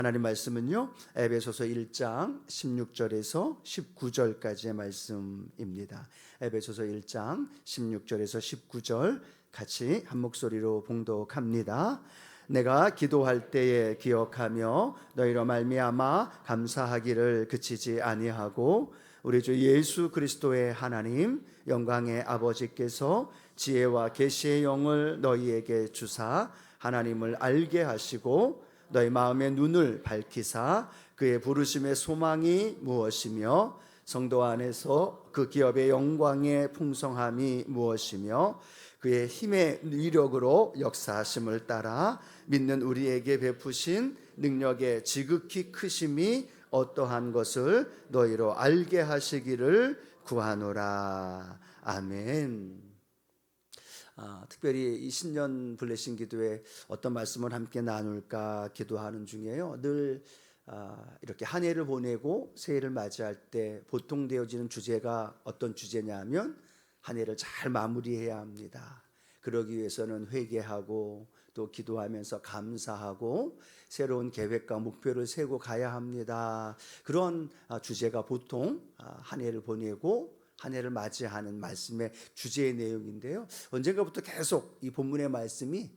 하나님 말씀은요, 에베소서 1장 16절에서 19절까지의 말씀입니다. 에베소서 1장 16절에서 19절 같이 한 목소리로 봉독합니다. 내가 기도할 때에 기억하며 너희로 말미암아 감사하기를 그치지 아니하고 우리 주 예수 그리스도의 하나님 영광의 아버지께서 지혜와 계시의 영을 너희에게 주사 하나님을 알게 하시고 너희 마음의 눈을 밝히사 그의 부르심의 소망이 무엇이며 성도 안에서 그 기업의 영광의 풍성함이 무엇이며 그의 힘의 위력으로 역사하심을 따라 믿는 우리에게 베푸신 능력의 지극히 크심이 어떠한 것을 너희로 알게 하시기를 구하노라. 아멘. 특별히 이 신년 블레싱 기도에 어떤 말씀을 함께 나눌까 기도하는 중에요. 늘 이렇게 한 해를 보내고 새해를 맞이할 때 보통 되어지는 주제가 어떤 주제냐 하면 한 해를 잘 마무리해야 합니다. 그러기 위해서는 회개하고 또 기도하면서 감사하고 새로운 계획과 목표를 세우고 가야 합니다. 그런 주제가 보통 한 해를 보내고 한 해를 맞이하는 말씀의 주제의 내용인데요. 언젠가부터 계속 이 본문의 말씀이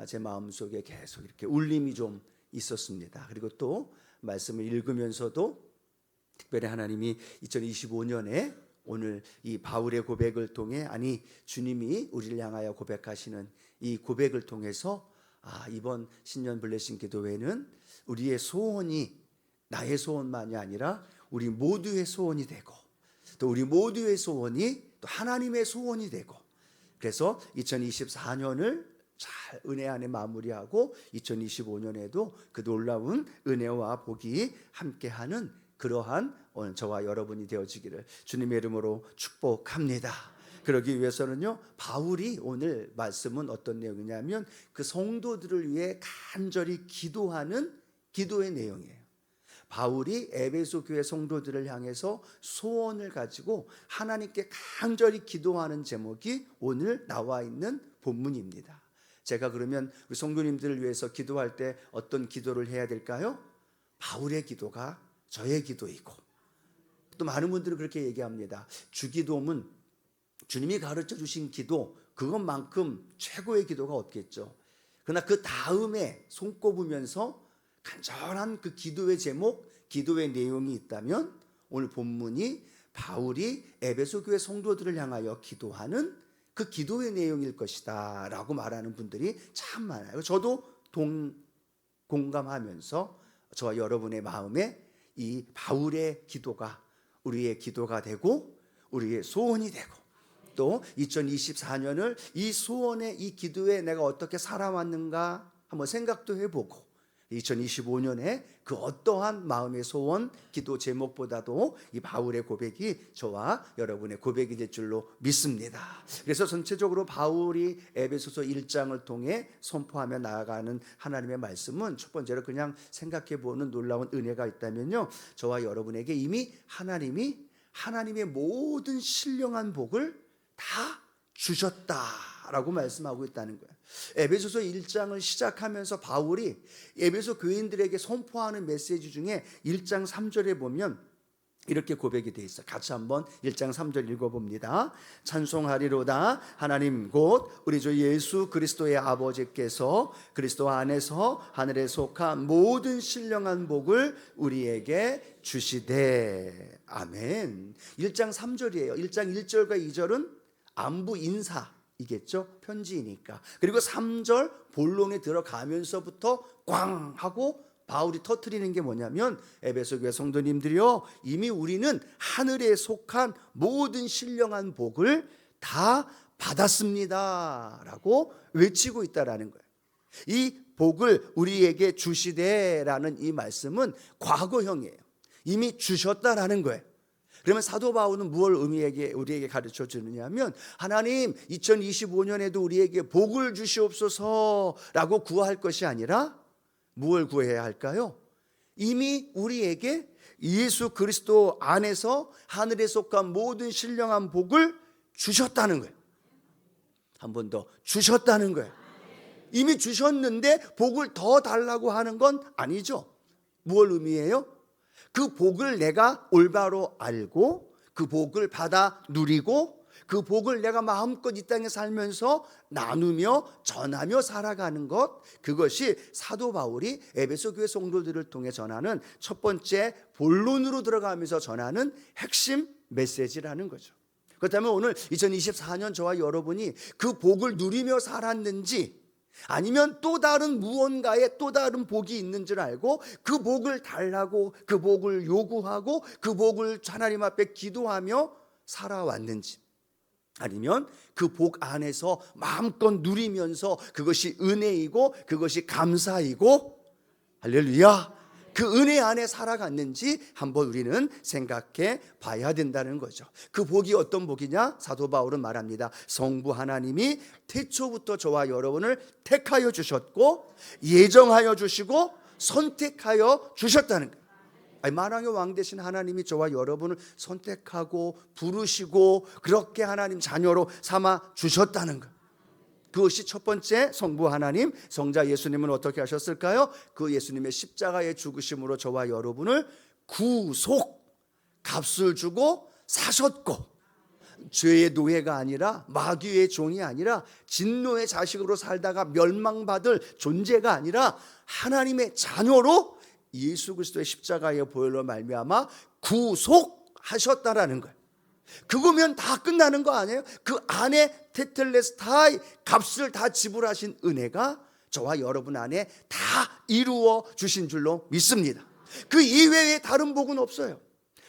제 마음속에 계속 이렇게 울림이 좀 있었습니다. 그리고 또 말씀을 읽으면서도 특별히 하나님이 2025년에 오늘 이 바울의 고백을 통해 주님이 우리를 향하여 고백하시는 이 고백을 통해서 이번 신년 블레싱 기도회는 우리의 소원이 나의 소원만이 아니라 우리 모두의 소원이 되고 또 우리 모두의 소원이 또 하나님의 소원이 되고 그래서 2024년을 잘 은혜 안에 마무리하고 2025년에도 그 놀라운 은혜와 복이 함께하는 그러한 오늘 저와 여러분이 되어지기를 주님의 이름으로 축복합니다. 그러기 위해서는요, 바울이 오늘 말씀은 어떤 내용이냐면 그 성도들을 위해 간절히 기도하는 기도의 내용이에요. 바울이 에베소 교회 성도들을 향해서 소원을 가지고 하나님께 간절히 기도하는 제목이 오늘 나와 있는 본문입니다. 제가 그러면 우리 성도님들을 위해서 기도할 때 어떤 기도를 해야 될까요? 바울의 기도가 저의 기도이고 또 많은 분들은 그렇게 얘기합니다. 주기도문, 주님이 가르쳐 주신 기도 그것만큼 최고의 기도가 없겠죠. 그러나 그 다음에 손꼽으면서 간절한 그 기도의 제목, 기도의 내용이 있다면 오늘 본문이 바울이 에베소 교회 성도들을 향하여 기도하는 그 기도의 내용일 것이다 라고 말하는 분들이 참 많아요. 저도 공감하면서 저와 여러분의 마음에 이 바울의 기도가 우리의 기도가 되고 우리의 소원이 되고 또 2024년을 이 소원의 이 기도에 내가 어떻게 살아왔는가 한번 생각도 해보고 2025년에 그 어떠한 마음의 소원, 기도 제목보다도 이 바울의 고백이 저와 여러분의 고백이 될 줄로 믿습니다. 그래서 전체적으로 바울이 에베소서 1장을 통해 선포하며 나아가는 하나님의 말씀은 첫 번째로 그냥 생각해보는 놀라운 은혜가 있다면요, 저와 여러분에게 이미 하나님이 하나님의 모든 신령한 복을 다 주셨다라고 말씀하고 있다는 거예요. 에베소서 1장을 시작하면서 바울이 에베소 교인들에게 선포하는 메시지 중에 1장 3절에 보면 이렇게 고백이 되어 있어요. 같이 한번 1장 3절 읽어봅니다. 찬송하리로다 하나님 곧 우리 주 예수 그리스도의 아버지께서 그리스도 안에서 하늘에 속한 모든 신령한 복을 우리에게 주시되. 아멘. 1장 3절이에요. 1장 1절과 2절은 안부 인사이겠죠. 편지이니까. 그리고 3절 본론에 들어가면서부터 꽝 하고 바울이 터뜨리는 게 뭐냐면 에베소 교회 성도님들이요, 이미 우리는 하늘에 속한 모든 신령한 복을 다 받았습니다 라고 외치고 있다라는 거예요. 이 복을 우리에게 주시되라는 이 말씀은 과거형이에요. 이미 주셨다라는 거예요. 그러면 사도 바울은 무엇을 우리에게 가르쳐 주느냐 하면 하나님 2025년에도 우리에게 복을 주시옵소서라고 구할 것이 아니라 무엇을 구해야 할까요? 이미 우리에게 예수 그리스도 안에서 하늘에 속한 모든 신령한 복을 주셨다는 거예요. 한 번 더 주셨다는 거예요. 이미 주셨는데 복을 더 달라고 하는 건 아니죠. 무엇을 의미해요? 그 복을 내가 올바로 알고 그 복을 받아 누리고 그 복을 내가 마음껏 이 땅에 살면서 나누며 전하며 살아가는 것, 그것이 사도 바울이 에베소 교회 성도들을 통해 전하는 첫 번째 본론으로 들어가면서 전하는 핵심 메시지라는 거죠. 그렇다면 오늘 2024년 저와 여러분이 그 복을 누리며 살았는지, 아니면 또 다른 무언가에 또 다른 복이 있는 줄 알고 그 복을 달라고, 그 복을 요구하고 그 복을 하나님 앞에 기도하며 살아왔는지, 아니면 그 복 안에서 마음껏 누리면서 그것이 은혜이고 그것이 감사이고, 할렐루야, 그 은혜 안에 살아갔는지 한번 우리는 생각해 봐야 된다는 거죠. 그 복이 어떤 복이냐? 사도 바울은 말합니다. 성부 하나님이 태초부터 저와 여러분을 택하여 주셨고 예정하여 주시고 선택하여 주셨다는 거예요. 만왕의 왕 되신 하나님이 저와 여러분을 선택하고 부르시고 그렇게 하나님 자녀로 삼아 주셨다는 것, 그것이 첫 번째 성부 하나님, 성자 예수님은 어떻게 하셨을까요? 그 예수님의 십자가의 죽으심으로 저와 여러분을 구속, 값을 주고 사셨고, 죄의 노예가 아니라 마귀의 종이 아니라 진노의 자식으로 살다가 멸망받을 존재가 아니라 하나님의 자녀로 예수 그리스도의 십자가의 보혈로 말미암아 구속하셨다라는 거예요. 그거면 다 끝나는 거 아니에요? 그 안에 테텔레스타이 값을 다 지불하신 은혜가 저와 여러분 안에 다 이루어 주신 줄로 믿습니다. 그 이외에 다른 복은 없어요.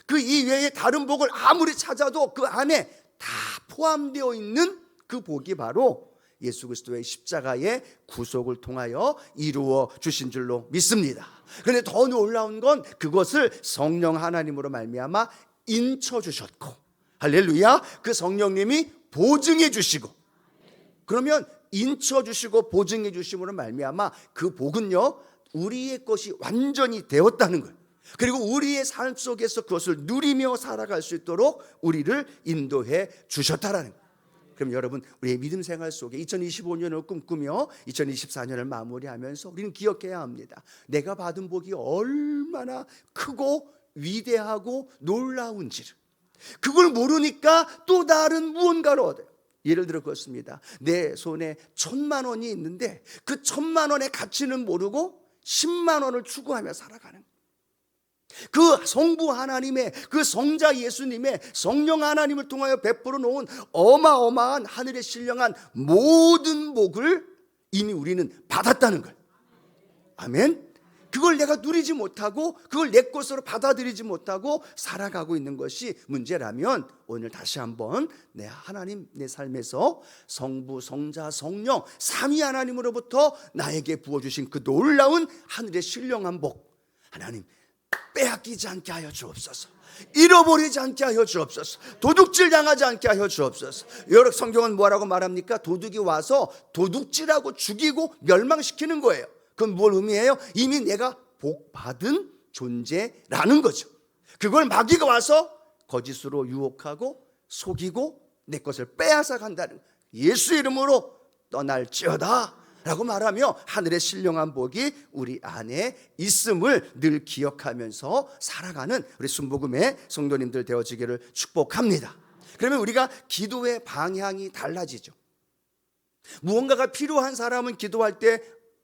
그 이외에 다른 복을 아무리 찾아도 그 안에 다 포함되어 있는 그 복이 바로 예수 그리스도의 십자가의 구속을 통하여 이루어 주신 줄로 믿습니다. 그런데 더 놀라운 건 그것을 성령 하나님으로 말미암아 인쳐 주셨고, 할렐루야, 그 성령님이 보증해 주시고, 그러면 인쳐 주시고 보증해 주심으로 말미암아 그 복은요 우리의 것이 완전히 되었다는 거예요. 그리고 우리의 삶 속에서 그것을 누리며 살아갈 수 있도록 우리를 인도해 주셨다라는 거예요. 그럼 여러분, 우리의 믿음 생활 속에 2025년을 꿈꾸며 2024년을 마무리하면서 우리는 기억해야 합니다. 내가 받은 복이 얼마나 크고 위대하고 놀라운지를. 그걸 모르니까 또 다른 무언가를 얻어요. 예를 들어 그렇습니다. 내 손에 1,000만 원이 있는데 그 1,000만 원의 가치는 모르고 10만 원을 추구하며 살아가는 거예요. 그 성부 하나님의, 그 성자 예수님의, 성령 하나님을 통하여 베풀어 놓은 어마어마한 하늘의 신령한 모든 복을 이미 우리는 받았다는 걸. 아멘. 그걸 내가 누리지 못하고 그걸 내 것으로 받아들이지 못하고 살아가고 있는 것이 문제라면, 오늘 다시 한번 내 하나님, 내 삶에서 성부, 성자, 성령 삼위 하나님으로부터 나에게 부어주신 그 놀라운 하늘의 신령한 복, 하나님 빼앗기지 않게 하여 주옵소서. 잃어버리지 않게 하여 주옵소서. 도둑질 당하지 않게 하여 주옵소서. 여러 성경은 뭐라고 말합니까? 도둑이 와서 도둑질하고 죽이고 멸망시키는 거예요. 그건 뭘 의미해요? 이미 내가 복 받은 존재라는 거죠. 그걸 마귀가 와서 거짓으로 유혹하고 속이고 내 것을 빼앗아 간다는, 예수 이름으로 떠날지어다 라고 말하며 하늘의 신령한 복이 우리 안에 있음을 늘 기억하면서 살아가는 우리 순복음의 성도님들 되어지기를 축복합니다. 그러면 우리가 기도의 방향이 달라지죠. 무언가가 필요한 사람은 기도할 때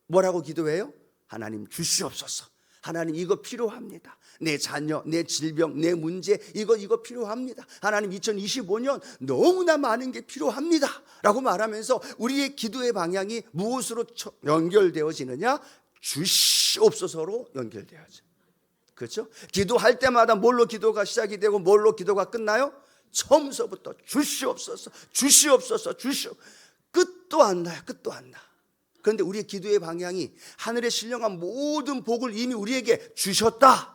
뭐라고 기도해요? 하나님 주시옵소서. 하나님 이거 필요합니다. 내 자녀, 내 질병, 내 문제, 이거 필요합니다. 하나님 2025년 너무나 많은 게 필요합니다 라고 말하면서 우리의 기도의 방향이 무엇으로 연결되어지느냐? 주시옵소서로 연결되어져. 그렇죠? 기도할 때마다 뭘로 기도가 시작이 되고 뭘로 기도가 끝나요? 처음서부터 주시옵소서, 주시옵소서, 끝도 안 나요. 끝도 안 나. 그런데 우리의 기도의 방향이 하늘의 신령한 모든 복을 이미 우리에게 주셨다,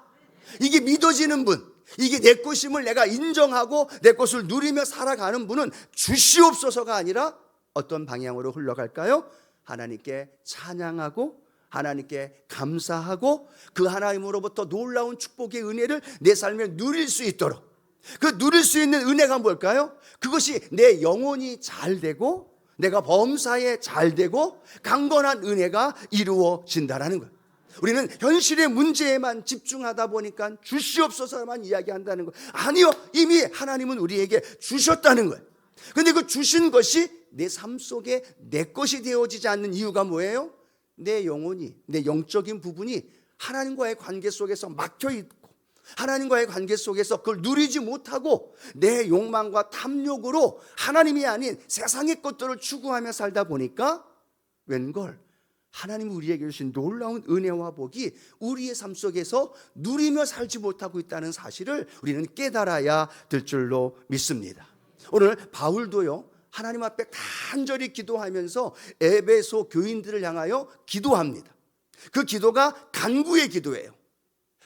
이게 믿어지는 분, 이게 내 것임을 내가 인정하고 내 것을 누리며 살아가는 분은 주시옵소서가 아니라 어떤 방향으로 흘러갈까요? 하나님께 찬양하고 하나님께 감사하고 그 하나님으로부터 놀라운 축복의 은혜를 내 삶에 누릴 수 있도록, 그 누릴 수 있는 은혜가 뭘까요? 그것이 내 영혼이 잘 되고 내가 범사에 잘 되고 강건한 은혜가 이루어진다라는 거예요. 우리는 현실의 문제에만 집중하다 보니까 주시옵소서만 이야기한다는 거예요. 아니요, 이미 하나님은 우리에게 주셨다는 거예요. 근데 그 주신 것이 내 삶 속에 내 것이 되어지지 않는 이유가 뭐예요? 내 영혼이, 내 영적인 부분이 하나님과의 관계 속에서 막혀 있고, 하나님과의 관계 속에서 그걸 누리지 못하고 내 욕망과 탐욕으로 하나님이 아닌 세상의 것들을 추구하며 살다 보니까 웬걸 하나님이 우리에게 주신 놀라운 은혜와 복이 우리의 삶 속에서 누리며 살지 못하고 있다는 사실을 우리는 깨달아야 될 줄로 믿습니다. 오늘 바울도요, 하나님 앞에 간절히 기도하면서 에베소 교인들을 향하여 기도합니다. 그 기도가 간구의 기도예요.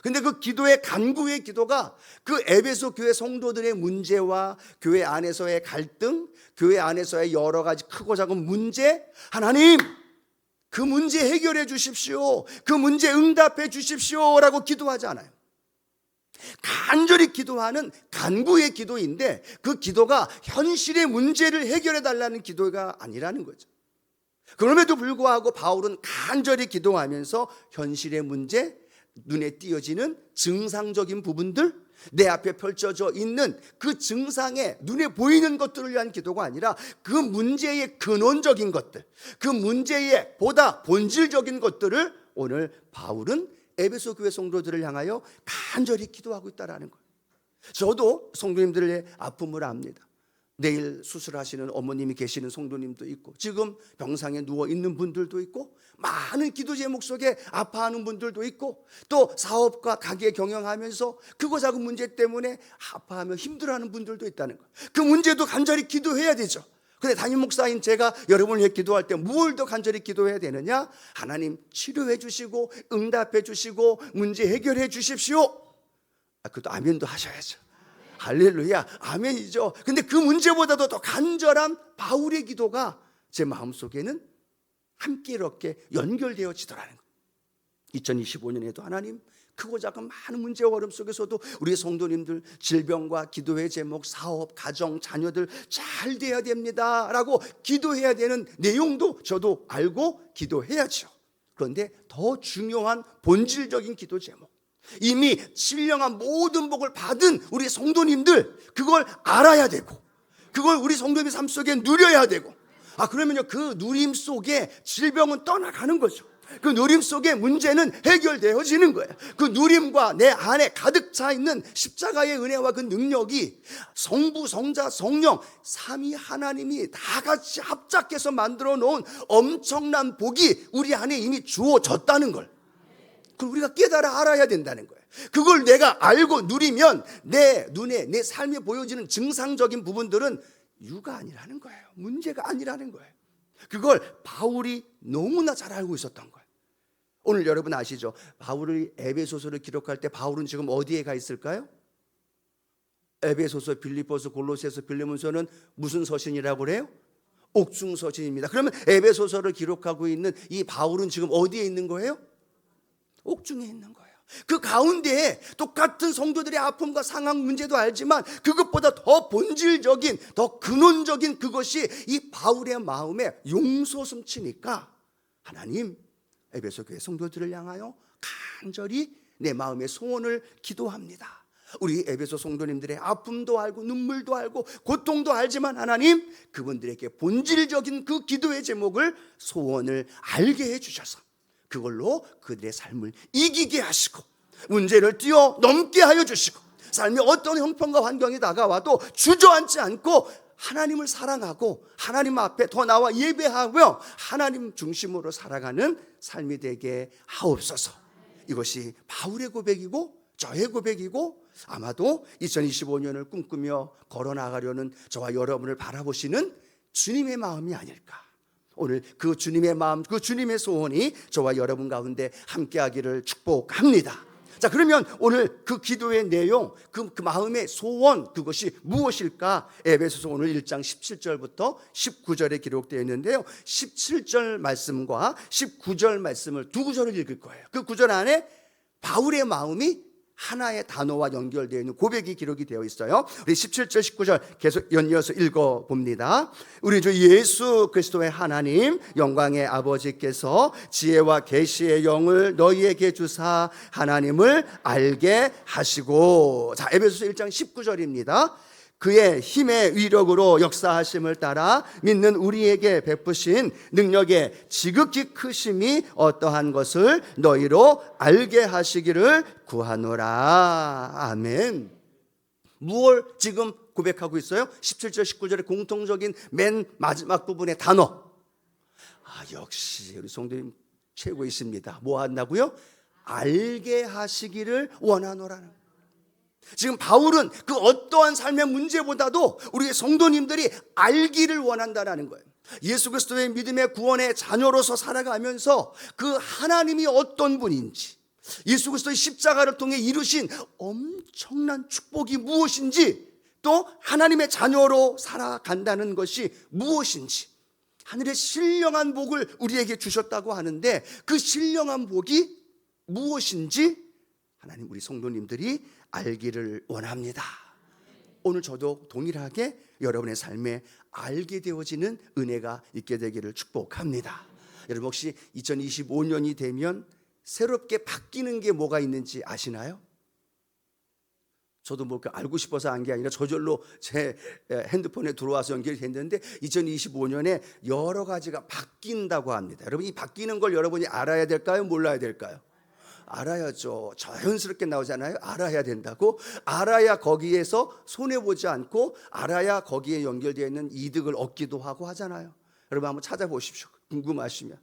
근데 그 기도의 간구의 기도가 그 에베소 교회 성도들의 문제와 교회 안에서의 갈등, 교회 안에서의 여러 가지 크고 작은 문제, 하나님 그 문제 해결해 주십시오, 그 문제 응답해 주십시오 라고 기도하지 않아요. 간절히 기도하는 간구의 기도인데 그 기도가 현실의 문제를 해결해 달라는 기도가 아니라는 거죠. 그럼에도 불구하고 바울은 간절히 기도하면서 현실의 문제, 눈에 띄어지는 증상적인 부분들, 내 앞에 펼쳐져 있는 그 증상에 눈에 보이는 것들을 위한 기도가 아니라 그 문제의 근원적인 것들, 그 문제의 보다 본질적인 것들을 오늘 바울은 에베소 교회 성도들을 향하여 간절히 기도하고 있다는 거예요. 저도 성도님들의 아픔을 압니다. 내일 수술하시는 어머님이 계시는 성도님도 있고, 지금 병상에 누워있는 분들도 있고, 많은 기도 제목 속에 아파하는 분들도 있고, 또 사업과 가게 경영하면서 크고 작은 문제 때문에 아파하며 힘들어하는 분들도 있다는 거예요. 그 문제도 간절히 기도해야 되죠. 근데 담임 목사인 제가 여러분을 위해 기도할 때 뭘 더 간절히 기도해야 되느냐? 하나님 치료해 주시고 응답해 주시고 문제 해결해 주십시오. 그것도 아멘도 하셔야죠. 할렐루야, 아멘이죠. 근데 그 문제보다도 더 간절한 바울의 기도가 제 마음속에는 함께 이렇게 연결되어지더라는 거예요. 2025년에도 하나님 크고 작은 많은 문제와 어려움 속에서도 우리 성도님들 질병과 기도의 제목, 사업, 가정, 자녀들 잘 돼야 됩니다 라고 기도해야 되는 내용도 저도 알고 기도해야죠. 그런데 더 중요한 본질적인 기도 제목, 이미 신령한 모든 복을 받은 우리 성도님들, 그걸 알아야 되고 그걸 우리 성도님의 삶 속에 누려야 되고, 그러면요 그 누림 속에 질병은 떠나가는 거죠. 그 누림 속에 문제는 해결되어지는 거예요. 그 누림과 내 안에 가득 차 있는 십자가의 은혜와 그 능력이 성부, 성자, 성령 삼위 하나님이 다 같이 합작해서 만들어 놓은 엄청난 복이 우리 안에 이미 주어졌다는 걸, 그걸 우리가 깨달아 알아야 된다는 거예요. 그걸 내가 알고 누리면 내 눈에, 내 삶에 보여지는 증상적인 부분들은 유가 아니라는 거예요. 문제가 아니라는 거예요. 그걸 바울이 너무나 잘 알고 있었던 거예요. 오늘 여러분 아시죠? 바울이 에베소서를 기록할 때 바울은 지금 어디에 가 있을까요? 에베소서, 빌립보서, 골로새서, 빌레몬서는 무슨 서신이라고 그래요? 옥중 서신입니다. 그러면 에베소서를 기록하고 있는 이 바울은 지금 어디에 있는 거예요? 옥중에 있는 거예요. 그 가운데에 똑같은 성도들의 아픔과 상황 문제도 알지만 그것보다 더 본질적인, 더 근원적인 그것이 이 바울의 마음에 용솟음치니까 하나님, 에베소 교회 성도들을 향하여 간절히 내 마음의 소원을 기도합니다. 우리 에베소 성도님들의 아픔도 알고 눈물도 알고 고통도 알지만 하나님, 그분들에게 본질적인 그 기도의 제목을, 소원을 알게 해주셔서 그걸로 그들의 삶을 이기게 하시고 문제를 뛰어넘게 하여 주시고, 삶의 어떤 형편과 환경이 다가와도 주저앉지 않고 하나님을 사랑하고 하나님 앞에 더 나와 예배하며 하나님 중심으로 살아가는 삶이 되게 하옵소서. 이것이 바울의 고백이고 저의 고백이고 아마도 2025년을 꿈꾸며 걸어나가려는 저와 여러분을 바라보시는 주님의 마음이 아닐까. 오늘 그 주님의 마음, 그 주님의 소원이 저와 여러분 가운데 함께하기를 축복합니다. 자, 그러면 오늘 그 기도의 내용, 그 마음의 소원, 그것이 무엇일까? 에베소서 오늘 1장 17절부터 19절에 기록되어 있는데요, 17절 말씀과 19절 말씀을 두 구절을 읽을 거예요. 그 구절 안에 바울의 마음이 하나의 단어와 연결되어 있는 고백이 기록이 되어 있어요. 우리 17절 19절 계속 연이어서 읽어봅니다. 우리 주 예수 그리스도의 하나님 영광의 아버지께서 지혜와 계시의 영을 너희에게 주사 하나님을 알게 하시고, 자, 에베소서 1장 19절입니다. 그의 힘의 위력으로 역사하심을 따라 믿는 우리에게 베푸신 능력의 지극히 크심이 어떠한 것을 너희로 알게 하시기를 구하노라. 아멘. 무엇을 지금 고백하고 있어요? 17절 19절의 공통적인 맨 마지막 부분의 단어. 역시 우리 성도님 최고이십니다. 뭐 한다고요? 알게 하시기를 원하노라는 거예요. 지금 바울은 그 어떠한 삶의 문제보다도 우리 성도님들이 알기를 원한다는 거예요. 예수 그리스도의 믿음의 구원의 자녀로서 살아가면서 그 하나님이 어떤 분인지, 예수 그리스도의 십자가를 통해 이루신 엄청난 축복이 무엇인지, 또 하나님의 자녀로 살아간다는 것이 무엇인지, 하늘의 신령한 복을 우리에게 주셨다고 하는데 그 신령한 복이 무엇인지 하나님 우리 성도님들이 알기를 원합니다. 오늘 저도 동일하게 여러분의 삶에 알게 되어지는 은혜가 있게 되기를 축복합니다. 여러분 혹시 2025년이 되면 새롭게 바뀌는 게 뭐가 있는지 아시나요? 저도 뭐 알고 싶어서 한 게 아니라 저절로 제 핸드폰에 들어와서 연결이 됐는데 2025년에 여러 가지가 바뀐다고 합니다. 여러분 이 바뀌는 걸 여러분이 알아야 될까요? 몰라야 될까요? 알아야죠. 자연스럽게 나오잖아요. 알아야 된다고. 알아야 거기에서 손해보지 않고, 알아야 거기에 연결되어 있는 이득을 얻기도 하고 하잖아요. 여러분 한번 찾아보십시오. 궁금하시면.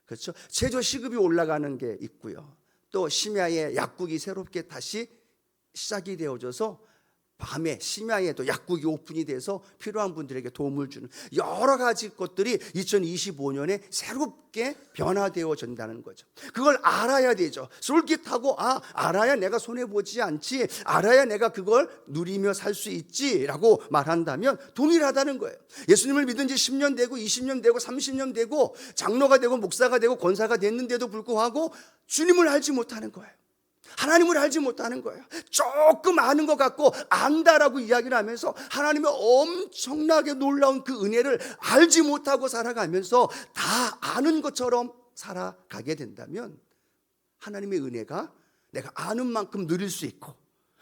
그렇죠? 제조 시급이 올라가는 게 있고요. 또 심야에 약국이 새롭게 다시 시작이 되어져서 밤에 심야에도 약국이 오픈이 돼서 필요한 분들에게 도움을 주는 여러 가지 것들이 2025년에 새롭게 변화되어진다는 거죠. 그걸 알아야 되죠. 솔깃하고 알아야 내가 손해보지 않지, 알아야 내가 그걸 누리며 살 수 있지라고 말한다면 동일하다는 거예요. 예수님을 믿은 지 10년 되고 20년 되고 30년 되고 장로가 되고 목사가 되고 권사가 됐는데도 불구하고 주님을 알지 못하는 거예요. 하나님을 알지 못하는 거예요. 조금 아는 것 같고 안다라고 이야기를 하면서 하나님의 엄청나게 놀라운 그 은혜를 알지 못하고 살아가면서 다 아는 것처럼 살아가게 된다면 하나님의 은혜가 내가 아는 만큼 누릴 수 있고,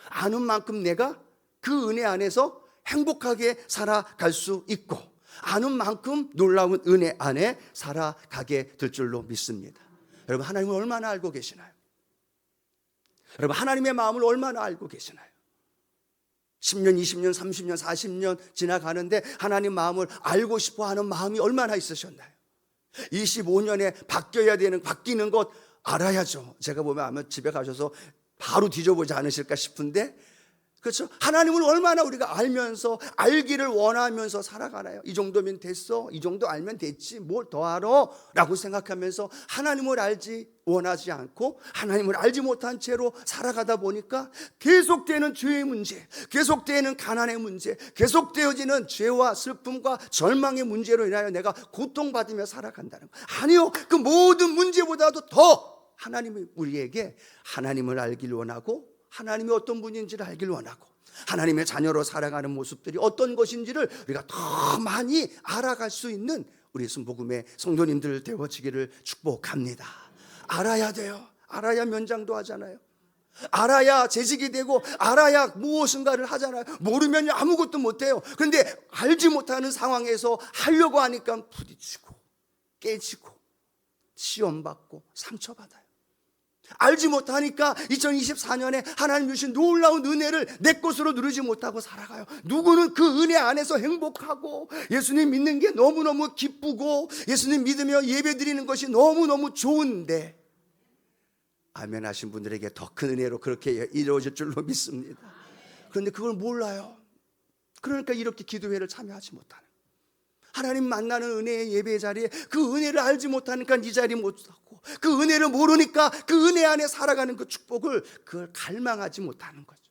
아는 만큼 내가 그 은혜 안에서 행복하게 살아갈 수 있고, 아는 만큼 놀라운 은혜 안에 살아가게 될 줄로 믿습니다. 여러분 하나님을 얼마나 알고 계시나요? 여러분 하나님의 마음을 얼마나 알고 계시나요? 10년, 20년, 30년, 40년 지나가는데 하나님 마음을 알고 싶어하는 마음이 얼마나 있으셨나요? 25년에 바뀌는 것 알아야죠. 제가 보면 아마 집에 가셔서 바로 뒤져보지 않으실까 싶은데, 그렇죠? 하나님을 얼마나 우리가 알면서 알기를 원하면서 살아가나요? 이 정도면 됐어, 이 정도 알면 됐지, 뭘 더 알아? 라고 생각하면서 하나님을 알지 원하지 않고 하나님을 알지 못한 채로 살아가다 보니까 계속되는 죄의 문제, 계속되는 가난의 문제, 계속되어지는 죄와 슬픔과 절망의 문제로 인하여 내가 고통받으며 살아간다는 거예요. 아니요, 그 모든 문제보다도 더 하나님이 우리에게 하나님을 알기를 원하고, 하나님이 어떤 분인지를 알기를 원하고, 하나님의 자녀로 살아가는 모습들이 어떤 것인지를 우리가 더 많이 알아갈 수 있는 우리 순복음의 성도님들 되어지기를 축복합니다. 알아야 돼요. 알아야 면장도 하잖아요. 알아야 재직이 되고, 알아야 무엇인가를 하잖아요. 모르면 아무것도 못해요. 그런데 알지 못하는 상황에서 하려고 하니까 부딪히고 깨지고 시험받고 상처받아요. 알지 못하니까 2024년에 하나님 주신 놀라운 은혜를 내 것으로 누리지 못하고 살아가요. 누구는 그 은혜 안에서 행복하고 예수님 믿는 게 너무너무 기쁘고 예수님 믿으며 예배드리는 것이 너무너무 좋은데, 아멘 하신 분들에게 더 큰 은혜로 그렇게 이루어질 줄로 믿습니다. 그런데 그걸 몰라요. 그러니까 이렇게 기도회를 참여하지 못하는, 하나님 만나는 은혜의 예배 자리에 그 은혜를 알지 못하니까 이 자리 못하고, 그 은혜를 모르니까 그 은혜 안에 살아가는 그 축복을 그걸 갈망하지 못하는 거죠.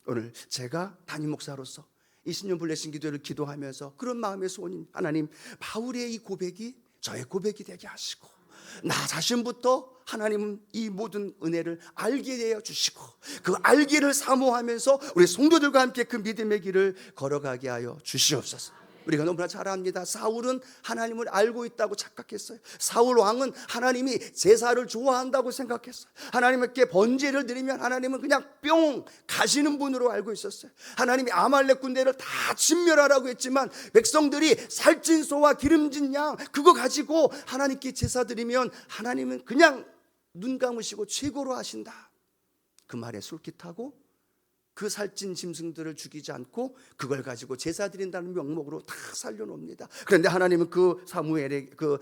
오늘 제가 담임 목사로서 20년 블레싱 기도를 기도하면서 그런 마음의 소원입니다. 하나님, 바울의 이 고백이 저의 고백이 되게 하시고, 나 자신부터 하나님은 이 모든 은혜를 알게 되어 주시고 그 알기를 사모하면서 우리 성도들과 함께 그 믿음의 길을 걸어가게 하여 주시옵소서. 우리가 너무나 잘 압니다. 사울은 하나님을 알고 있다고 착각했어요. 사울 왕은 하나님이 제사를 좋아한다고 생각했어요. 하나님께 번제를 드리면 하나님은 그냥 뿅 가시는 분으로 알고 있었어요. 하나님이 아말렉 군대를 다 진멸하라고 했지만 백성들이 살찐 소와 기름진 양 그거 가지고 하나님께 제사 드리면 하나님은 그냥 눈 감으시고 최고로 하신다. 그 말에 솔깃하고 그 살찐 짐승들을 죽이지 않고 그걸 가지고 제사 드린다는 명목으로 다 살려놓습니다. 그런데 하나님은 그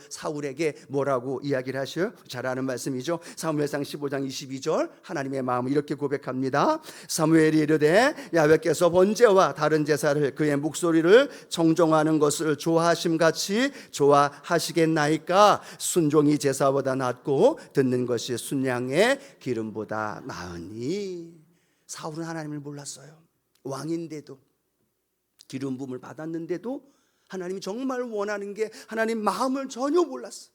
사울에게 뭐라고 이야기를 하셔요? 잘 아는 말씀이죠. 사무엘상 15장 22절 하나님의 마음을 이렇게 고백합니다. 사무엘이 이르되 야훼께서 번제와 다른 제사를 그의 목소리를 정정하는 것을 좋아하심같이 좋아하시겠나이까? 순종이 제사보다 낫고 듣는 것이 순양의 기름보다 나으니. 사울은 하나님을 몰랐어요. 왕인데도 기름 부음을 받았는데도 하나님이 정말 원하는 게 하나님 마음을 전혀 몰랐어요.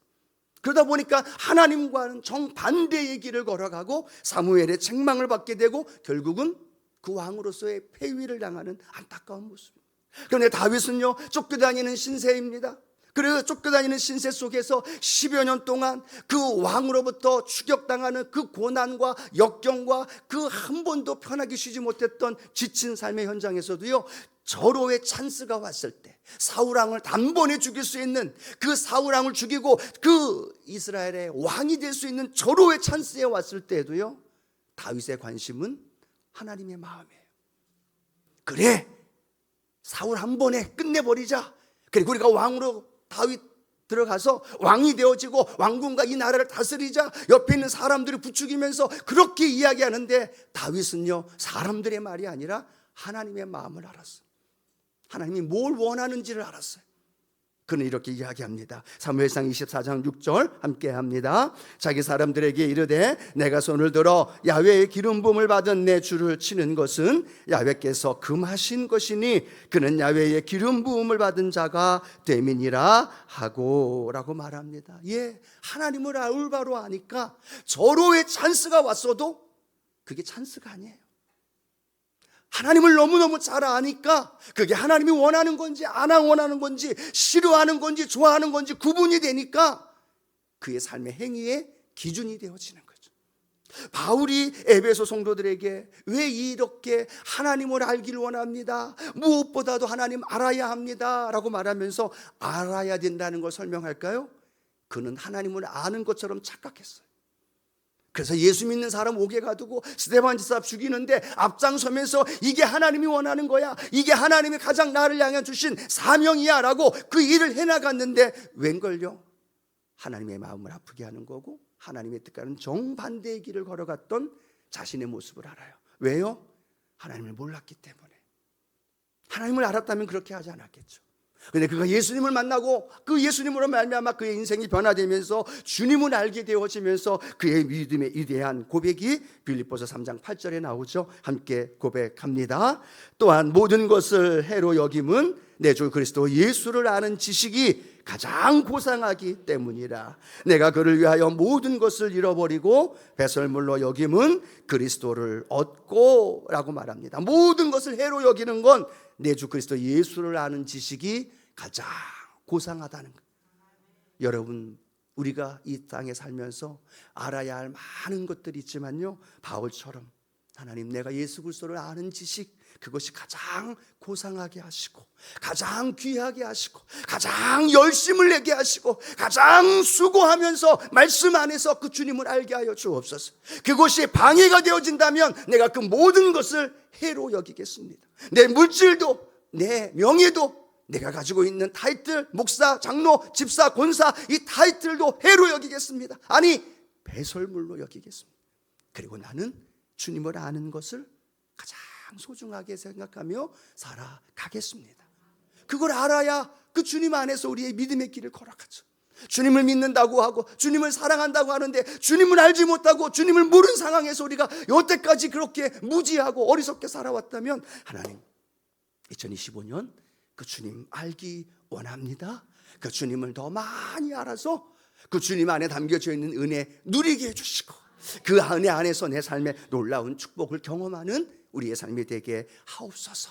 그러다 보니까 하나님과는 정반대의 길을 걸어가고 사무엘의 책망을 받게 되고 결국은 그 왕으로서의 폐위를 당하는 안타까운 모습입니다. 그런데 다윗은요 쫓겨다니는 신세입니다. 그래서 쫓겨다니는 신세 속에서 10여 년 동안 그 왕으로부터 추격당하는 그 고난과 역경과 그 한 번도 편하게 쉬지 못했던 지친 삶의 현장에서도요 절호의 찬스가 왔을 때 사울왕을 단번에 죽일 수 있는 그 사울왕을 죽이고 그 이스라엘의 왕이 될 수 있는 절호의 찬스에 왔을 때에도요 다윗의 관심은 하나님의 마음이에요. 그래 사울 한 번에 끝내버리자. 그리고 우리가 왕으로 다윗 들어가서 왕이 되어지고 왕궁과 이 나라를 다스리자. 옆에 있는 사람들이 부추기면서 그렇게 이야기하는데 다윗은요 사람들의 말이 아니라 하나님의 마음을 알았어요. 하나님이 뭘 원하는지를 알았어요. 그는 이렇게 이야기합니다. 사무엘상 24장 6절 함께 합니다. 자기 사람들에게 이르되 내가 손을 들어 야훼의 기름 부음을 받은 내 주를 치는 것은 야훼께서 금하신 것이니 그는 야훼의 기름 부음을 받은 자가 됨이니라 하고 라고 말합니다. 예, 하나님을 올바로 아니까 절호의 찬스가 왔어도 그게 찬스가 아니에요. 하나님을 너무너무 잘 아니까 그게 하나님이 원하는 건지 안 원하는 건지 싫어하는 건지 좋아하는 건지 구분이 되니까 그의 삶의 행위의 기준이 되어지는 거죠. 바울이 에베소 성도들에게 왜 이렇게 하나님을 알기를 원합니다. 무엇보다도 하나님 알아야 합니다 라고 말하면서 알아야 된다는 걸 설명할까요? 그는 하나님을 아는 것처럼 착각했어요. 그래서 예수 믿는 사람 옥에 가두고 스데반 집사 죽이는데 앞장서면서 이게 하나님이 원하는 거야, 이게 하나님이 가장 나를 향해 주신 사명이야 라고 그 일을 해나갔는데 웬걸요? 하나님의 마음을 아프게 하는 거고 하나님의 뜻과는 정반대의 길을 걸어갔던 자신의 모습을 알아요. 왜요? 하나님을 몰랐기 때문에. 하나님을 알았다면 그렇게 하지 않았겠죠. 그런데 그가 예수님을 만나고 그 예수님으로 말미암아 그의 인생이 변화되면서 주님을 알게 되어지면서 그의 믿음의 위대한 고백이 빌립보서 3장 8절에 나오죠. 함께 고백합니다. 또한 모든 것을 해로 여김은 내 주 그리스도 예수를 아는 지식이 가장 고상하기 때문이라. 내가 그를 위하여 모든 것을 잃어버리고 배설물로 여김은 그리스도를 얻고 라고 말합니다. 모든 것을 해로 여기는 건 내 주 그리스도 예수를 아는 지식이 가장 고상하다는 거예요. 여러분, 우리가 이 땅에 살면서 알아야 할 많은 것들이 있지만요, 바울처럼 하나님 내가 예수 그리스도를 아는 지식, 그것이 가장 고상하게 하시고 가장 귀하게 하시고 가장 열심을 내게 하시고 가장 수고하면서 말씀 안에서 그 주님을 알게 하여 주옵소서. 그것이 방해가 되어진다면 내가 그 모든 것을 해로 여기겠습니다. 내 물질도 내 명예도 내가 가지고 있는 타이틀, 목사, 장로, 집사, 권사, 이 타이틀도 해로 여기겠습니다. 아니 배설물로 여기겠습니다. 그리고 나는 주님을 아는 것을 가장 소중하게 생각하며 살아가겠습니다. 그걸 알아야 그 주님 안에서 우리의 믿음의 길을 걸어가죠. 주님을 믿는다고 하고 주님을 사랑한다고 하는데 주님을 알지 못하고 주님을 모르는 상황에서 우리가 여태까지 그렇게 무지하고 어리석게 살아왔다면 하나님 2025년 그 주님 알기 원합니다. 그 주님을 더 많이 알아서 그 주님 안에 담겨져 있는 은혜 누리게 해주시고 그 은혜 안에서 내 삶에 놀라운 축복을 경험하는 우리의 삶이 되게 하옵소서.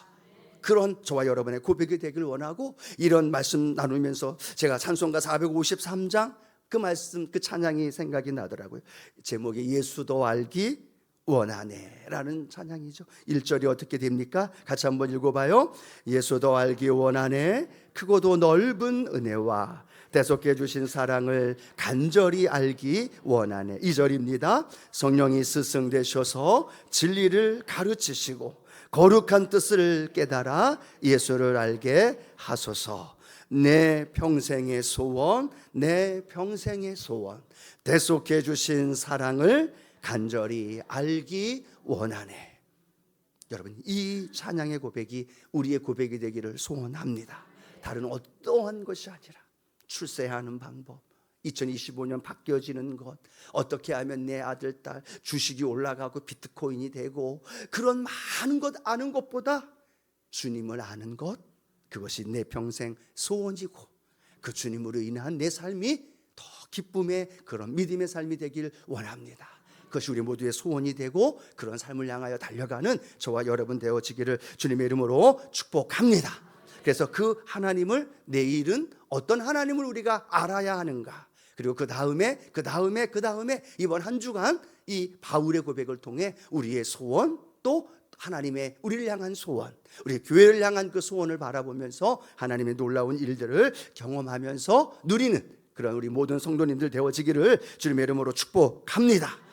그런 저와 여러분의 고백이 되길 원하고, 이런 말씀 나누면서 제가 찬송가 453장 그 말씀, 그 찬양이 생각이 나더라고요. 제목이 예수도 알기 원하네 라는 찬양이죠. 1절이 어떻게 됩니까? 같이 한번 읽어봐요. 예수도 알기 원하네 크고도 넓은 은혜와 대속해 주신 사랑을 간절히 알기 원하네. 2절입니다. 성령이 스승되셔서 진리를 가르치시고 거룩한 뜻을 깨달아 예수를 알게 하소서. 내 평생의 소원, 내 평생의 소원, 대속해 주신 사랑을 간절히 알기 원하네. 여러분, 이 찬양의 고백이 우리의 고백이 되기를 소원합니다. 다른 어떠한 것이 아니라 출세하는 방법, 2025년 바뀌어지는 것, 어떻게 하면 내 아들, 딸 주식이 올라가고 비트코인이 되고, 그런 많은 것 아는 것보다 주님을 아는 것, 그것이 내 평생 소원이고, 그 주님으로 인한 내 삶이 더 기쁨의 그런 믿음의 삶이 되길 원합니다. 그것이 우리 모두의 소원이 되고 그런 삶을 향하여 달려가는 저와 여러분 되어지기를 주님의 이름으로 축복합니다. 그래서 그 하나님을, 내일은 어떤 하나님을 우리가 알아야 하는가, 그리고 그 다음에 이번 한 주간 이 바울의 고백을 통해 우리의 소원, 또 하나님의 우리를 향한 소원, 우리 교회를 향한 그 소원을 바라보면서 하나님의 놀라운 일들을 경험하면서 누리는 그런 우리 모든 성도님들 되어지기를 주님의 이름으로 축복합니다.